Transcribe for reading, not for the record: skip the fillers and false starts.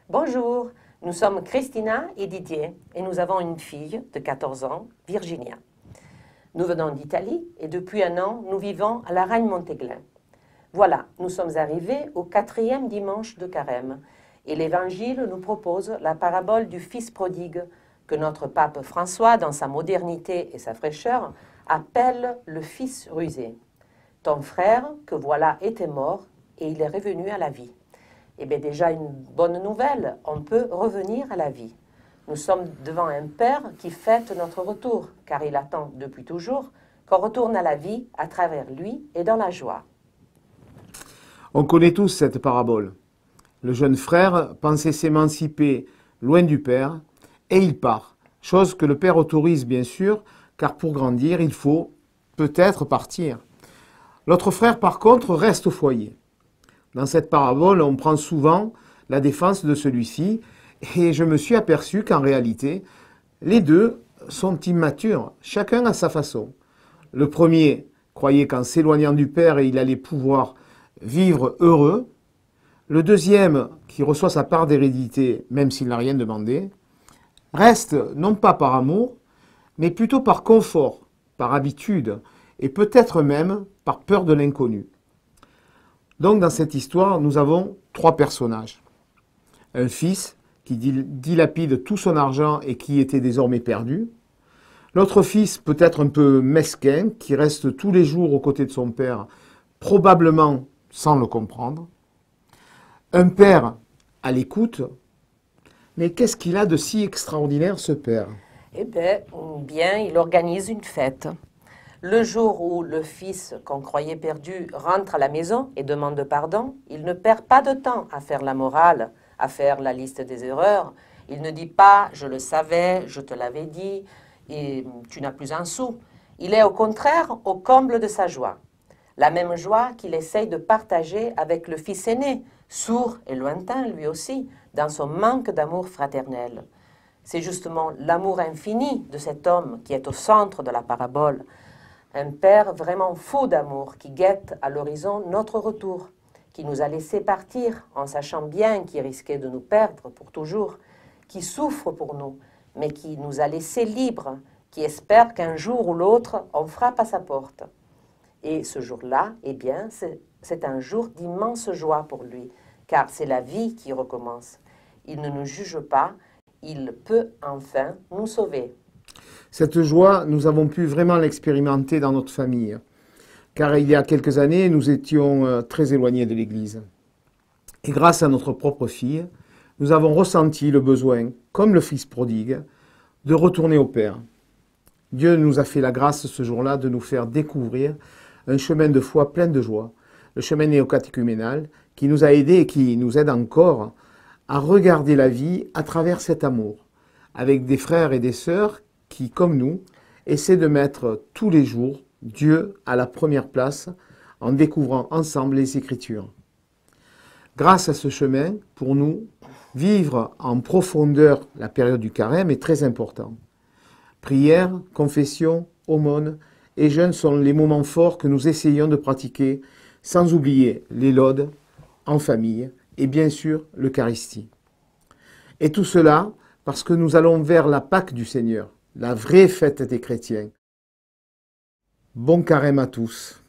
Bonjour, nous sommes Christina et Didier et nous avons une fille de 14 ans, Virginia. Nous venons d'Italie et depuis un an, nous vivons à la Reine-Montéglin. Voilà, nous sommes arrivés au 4e dimanche de Carême et l'Évangile nous propose la parabole du Fils prodigue que notre pape François, dans sa modernité et sa fraîcheur, appelle le Fils rusé. Ton frère, que voilà, était mort et il est revenu à la vie. Eh bien déjà une bonne nouvelle, on peut revenir à la vie. Nous sommes devant un Père qui fête notre retour, car il attend depuis toujours qu'on retourne à la vie à travers lui et dans la joie. On connaît tous cette parabole. Le jeune frère pensait s'émanciper loin du père et il part, chose que le père autorise bien sûr, car pour grandir, il faut peut-être partir. L'autre frère, par contre, reste au foyer. Dans cette parabole, on prend souvent la défense de celui-ci et je me suis aperçu qu'en réalité, les deux sont immatures, chacun à sa façon. Le premier croyait qu'en s'éloignant du père, il allait pouvoir vivre heureux. Le deuxième, qui reçoit sa part d'hérédité, même s'il n'a rien demandé, reste non pas par amour, mais plutôt par confort, par habitude, et peut-être même par peur de l'inconnu. Donc dans cette histoire, nous avons trois personnages. Un fils qui dilapide tout son argent et qui était désormais perdu. L'autre fils, peut-être un peu mesquin, qui reste tous les jours aux côtés de son père, probablement sans le comprendre. Un père à l'écoute. Mais qu'est-ce qu'il a de si extraordinaire, ce père? Eh bien, il organise une fête. Le jour où le fils qu'on croyait perdu rentre à la maison et demande pardon, il ne perd pas de temps à faire la morale, à faire la liste des erreurs. Il ne dit pas « je le savais, je te l'avais dit, et tu n'as plus un sou ». Il est au contraire au comble de sa joie. La même joie qu'il essaye de partager avec le fils aîné, sourd et lointain lui aussi, dans son manque d'amour fraternel. C'est justement l'amour infini de cet homme qui est au centre de la parabole. Un père vraiment fou d'amour qui guette à l'horizon notre retour, qui nous a laissé partir en sachant bien qu'il risquait de nous perdre pour toujours, qui souffre pour nous, mais qui nous a laissés libres, qui espère qu'un jour ou l'autre, on frappe à sa porte. Et ce jour-là, eh bien, c'est un jour d'immense joie pour lui, car c'est la vie qui recommence. Il ne nous juge pas, il peut enfin nous sauver. Cette joie, nous avons pu vraiment l'expérimenter dans notre famille, car il y a quelques années, nous étions très éloignés de l'Église. Et grâce à notre propre fille, nous avons ressenti le besoin, comme le Fils prodigue, de retourner au Père. Dieu nous a fait la grâce ce jour-là de nous faire découvrir un chemin de foi plein de joie, le chemin néocatéchuménal, qui nous a aidés et qui nous aide encore à regarder la vie à travers cet amour, avec des frères et des sœurs qui, comme nous, essaient de mettre tous les jours Dieu à la première place en découvrant ensemble les Écritures. Grâce à ce chemin, pour nous, vivre en profondeur la période du carême est très important. Prière, confession, aumône et jeûne sont les moments forts que nous essayons de pratiquer, sans oublier les laudes, en famille et bien sûr l'Eucharistie. Et tout cela parce que nous allons vers la Pâque du Seigneur, la vraie fête des chrétiens. Bon carême à tous.